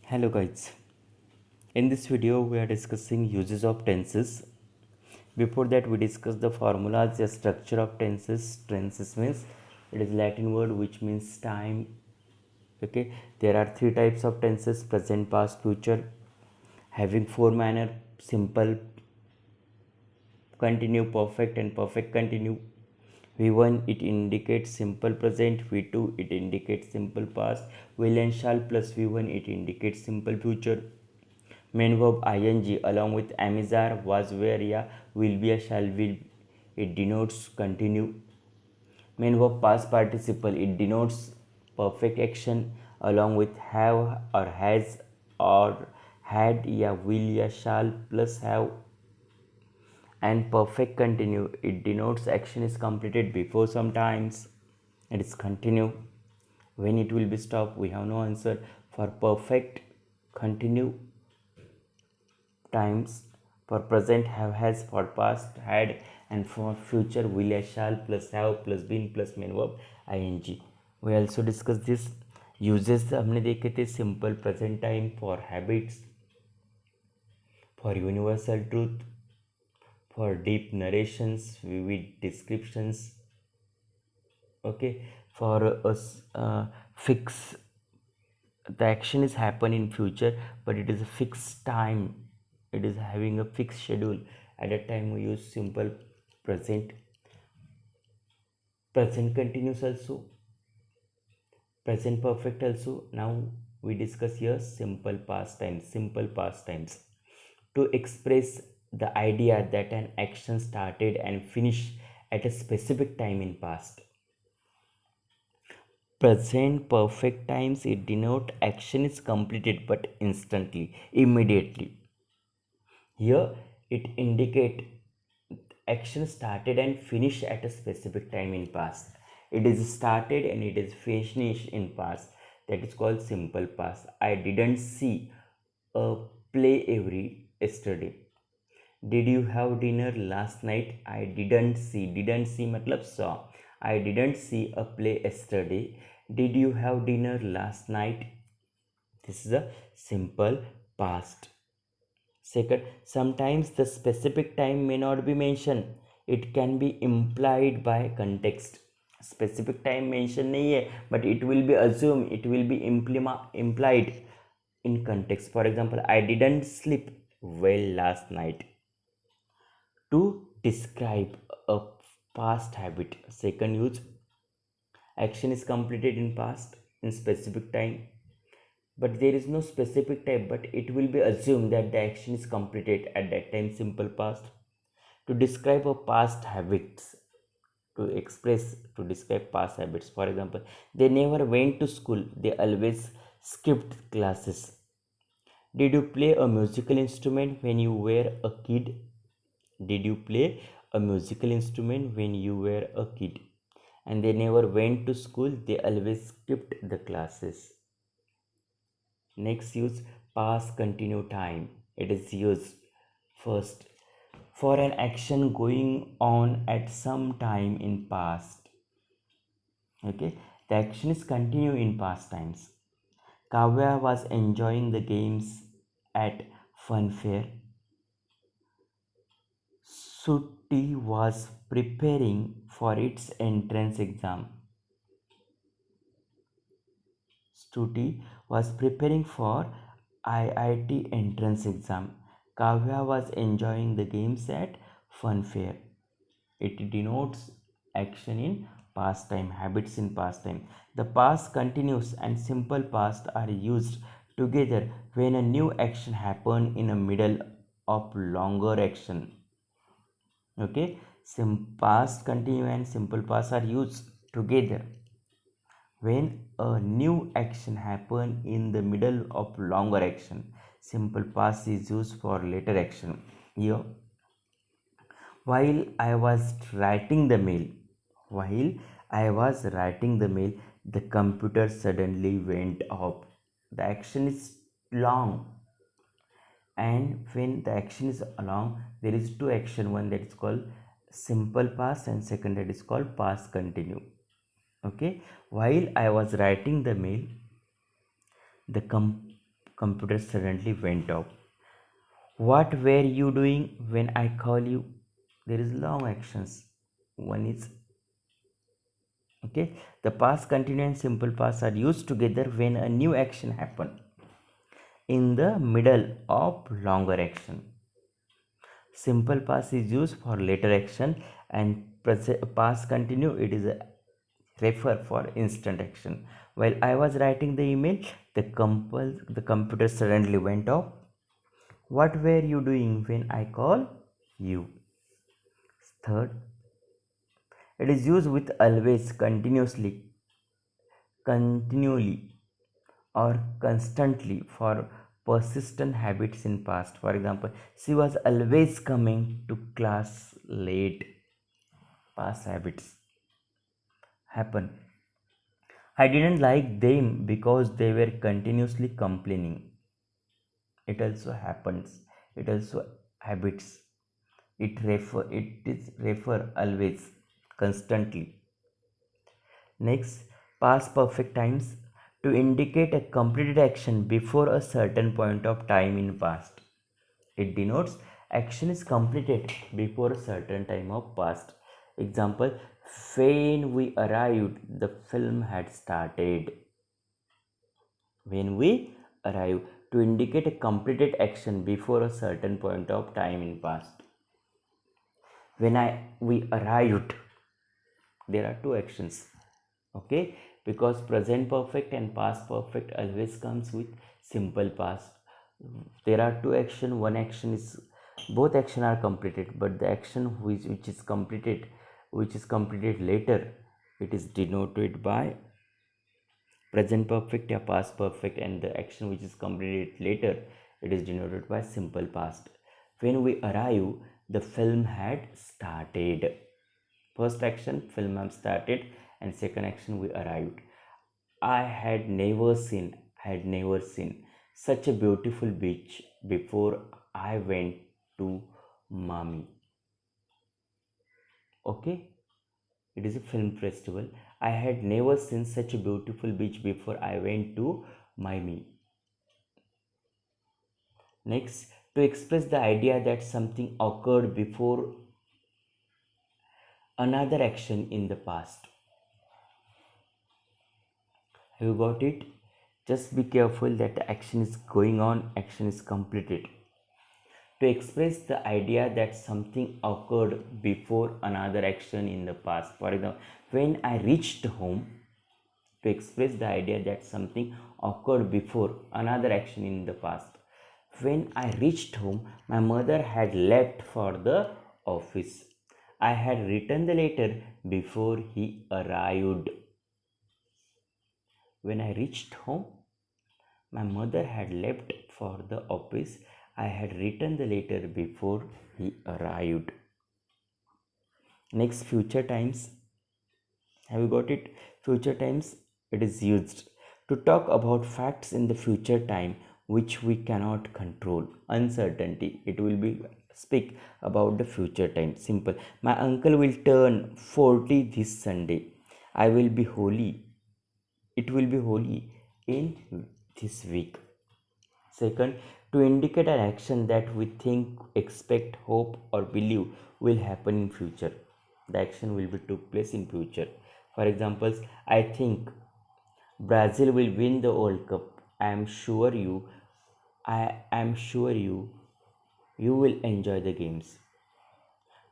Hello guys. In this video we are discussing uses of tenses. Before that we discuss the formulas, the structure of tenses. Tenses means it is Latin word which means time. Okay, there are three types of tenses: present, past, future, having four manner: simple, continue, perfect and perfect continue. V1 it indicates simple present, V2 it indicates simple past, will and shall plus V1 it indicates simple future. Main verb ing along with amizar, was, were, ya, will be, a, shall will, it denotes continue. Main verb past participle, it denotes perfect action along with have or has or had, ya, will, ya, shall plus have. And perfect continue, it denotes action is completed before sometimes. It is continue. When it will be stopped, we have no answer. For perfect continue times, for present have, has, for past had, and for future will, shall plus have plus been plus main verb ing. We also discuss this uses हमने देखे थे: simple present time for habits, for universal truth, for deep narrations, vivid descriptions. Okay, for us fix, the action is happen in future but it is a fixed time, it is having a fixed schedule. At that time we use simple present. Present continuous also, present perfect also. Now we discuss here simple past times. Simple past times to express the idea that an action started and finished at a specific time in past. Present perfect times it denote action is completed but instantly, immediately. Here it indicate action started and finished at a specific time in past. It is started and it is finished in past. That is called simple past. I didn't see a play every yesterday. Did you have dinner last night? I didn't see. Didn't see matlab saw. I didn't see a play yesterday. Did you have dinner last night? This is a simple past. Second, sometimes the specific time may not be mentioned. It can be implied by context. Specific time mention नहीं है, but it will be assumed, it will be implied in context. For example, I didn't sleep well last night. To describe a past habit. Second use, action is completed in past in specific time, but there is no specific time, but it will be assumed that the action is completed at that time, simple past. To describe a past habits, to express, to describe past habits. For example, they never went to school, they always skipped classes. Did you play a musical instrument when you were a kid? Did you play a musical instrument when you were a kid? And they never went to school, they always skipped the classes. Next use, past continue time. It is used first for an action going on at some time in past. Okay, the action is continue in past times. Kavya was enjoying the games at fun fair. Sutti was preparing for its entrance exam. Stuti was preparing for IIT entrance exam. Kavya was enjoying the games at fun fair. It denotes action in past time, habits in past time. The past continuous and simple past are used together when a new action happen in the middle of longer action. Okay, past continue and simple past are used together when a new action happen in the middle of longer action. Simple past is used for later action. Here, while I was writing the mail, while I was writing the mail, the computer suddenly went off. The action is long, and when the action is long, there is two action, one that is called simple past and second that is called past continue. Okay, while I was writing the mail, the computer suddenly went off. What were you doing when I call you? There is long actions. One is okay. The past continuous and simple past are used together when a new action happen in the middle of longer action. Simple past is used for later action, and past continue it is a refer for instant action. While I was writing the email, the computer suddenly went off. What were you doing when I call you? Third, it is used with always, continuously, continually, or constantly for persistent habits in past. For example, she was always coming to class late. Past habits happen. I didn't like them because they were continuously complaining. It also happens. It also habits. It is refer always, constantly. Next, past perfect times to indicate a completed action before a certain point of time in past. It denotes action is completed before a certain time of past. Example, when we arrived, the film had started. When we arrive, to indicate a completed action before a certain point of time in past. When we arrived, there are two actions. Okay, because present perfect and past perfect always comes with simple past. There are two action. One action is, both action are completed, but the action which is completed later, it is denoted by present perfect or past perfect, and the action which is completed later, it is denoted by simple past. When we arrive, the film had started. First action, film had started, and second action, we arrived. I had never seen such a beautiful beach before I went to Mami. Okay, it is a film festival. I had never seen such a beautiful beach before I went to Miami. Next, to express the idea that something occurred before another action in the past. Have you got it? Just be careful that the action is going on, action is completed. To express the idea that something occurred before another action in the past. For example, when I reached home, to express the idea that something occurred before another action in the past. When I reached home, my mother had left for the office. I had written the letter before he arrived. When I reached home, my mother had left for the office. I had written the letter before he arrived. Next, future times. Have you got it? Future times, it is used to talk about facts in the future time which we cannot control. Uncertainty. It will be speak about the future time. Simple. My uncle will turn 40 this Sunday. I will be holy. It will be holy in this week. Second, to indicate an action that we think, expect, hope, or believe will happen in future. The action will be took place in future. For examples, I think Brazil will win the World Cup. I am sure you will enjoy the games.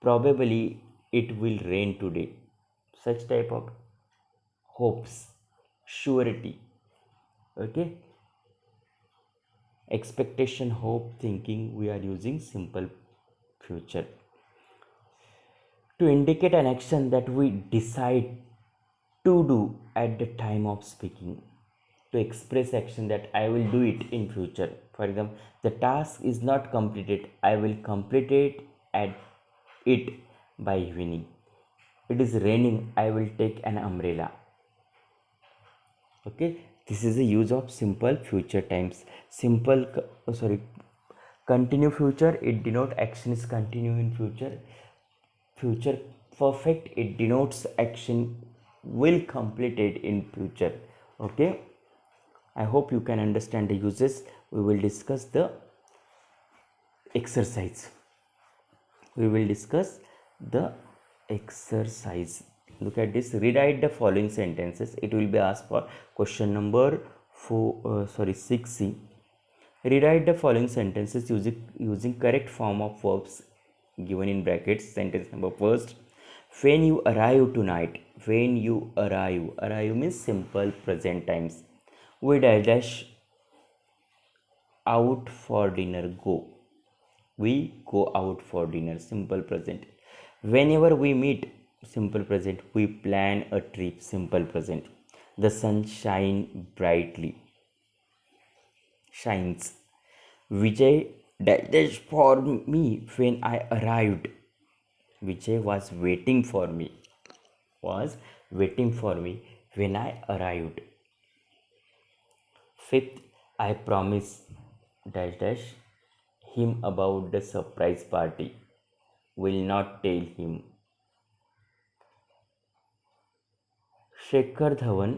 Probably it will rain today. Such type of hopes, surety. Okay, expectation, hope, thinking. We are using simple future to indicate an action that we decide to do at the time of speaking. To express action that I will do it in future. For example, the task is not completed. I will complete it by evening. It is raining. I will take an umbrella. Okay, this is the use of simple future times. Continue future, it denote action is continue in future. Future perfect, it denotes action will completed in future. Okay, I hope you can understand the uses. We will discuss the exercise. We will discuss the exercise. Look at this. Rewrite the following sentences. It will be asked for question number 6C. Rewrite the following sentences using correct form of verbs given in brackets. Sentence number first. When you arrive tonight. When you arrive. Arrive means simple present times. We dash out for dinner. Go. We go out for dinner. Simple present. Whenever we meet. Simple present. We plan a trip. Simple present. The sun brightly. Shines. Vijay dash for me when I arrived. Vijay was waiting for me. Was waiting for me when I arrived. Fifth, I promise dash him about the surprise party. Will not tell him. Shekhar Dhawan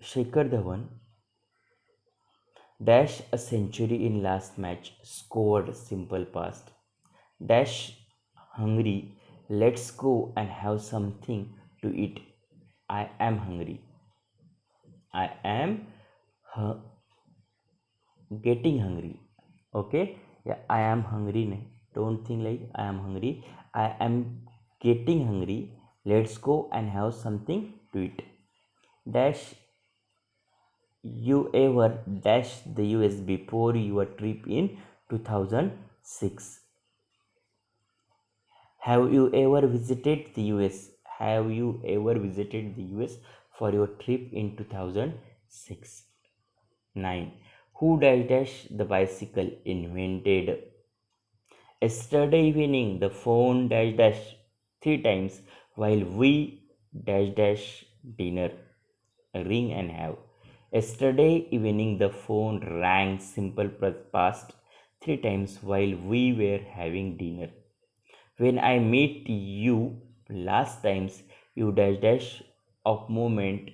Shekhar Dhawan dash a century in last match. Scored simple past. Dash hungry. Let's go and have something to eat. I am hungry. I am getting hungry. Okay, yeah, I am hungry. Don't think like I am hungry. I am getting hungry. Let's go and have something to eat. Dash you ever dash the US before your trip in 2006? Have you ever visited the US? Have you ever visited the US for your trip in 2006? 9. Who dash the bicycle invented? Yesterday evening the phone dash three times while we dash dinner. Ring and have. Yesterday evening the phone rang simple past three times while we were having dinner. When I met you last times, you dash of movement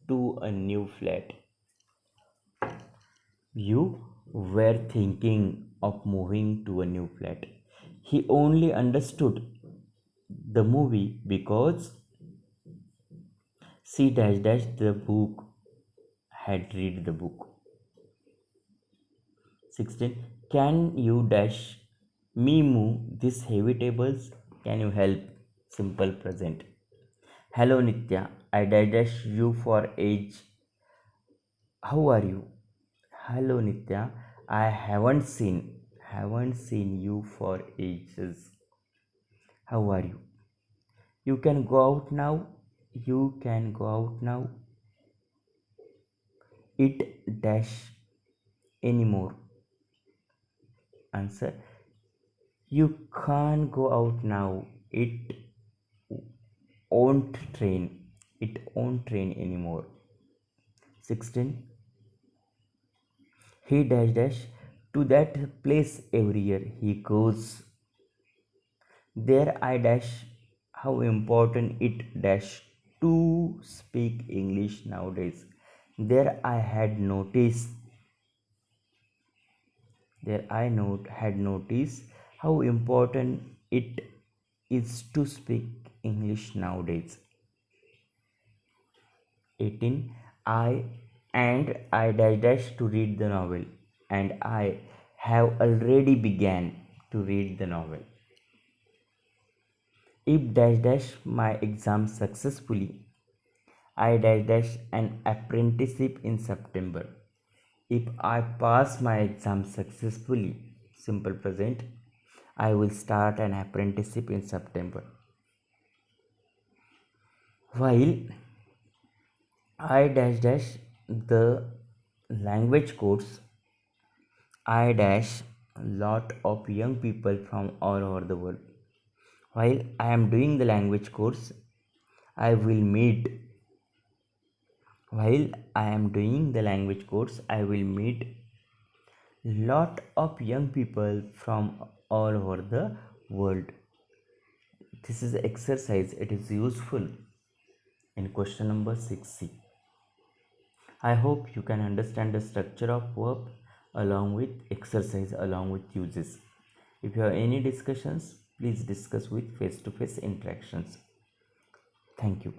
to a new flat. You were thinking of moving to a new flat. He only understood the movie because she dash the book had read the book. 16. Can you dash me move these heavy tables? Can you help? Simple present. Hello Nitya, I dash you for age. How are you? Hello Nitya, I haven't seen you for ages. How are you? You can go out now. You can go out now. It dash anymore. Answer. You can't go out now. Won't train. It won't train anymore. 16. He dash to that place every year he goes. There I dash how important it dash to speak English nowadays. There I had noticed there I note had noticed how important it is to speak English nowadays. 18. I dash to read the novel, and I have already began to read the novel. If my exam successfully, I an apprenticeship in September. If I pass my exam successfully, simple present, I will start an apprenticeship in September. While I the language course, I dash lot of young people from all over the world. While I am doing the language course, I will meet while I am doing the language course, I will meet lot of young people from all over the world. This is exercise. It is useful in question number 6C. I hope you can understand the structure of verb along with exercise along with uses. If you have any discussions, please discuss with face to face interactions. Thank you.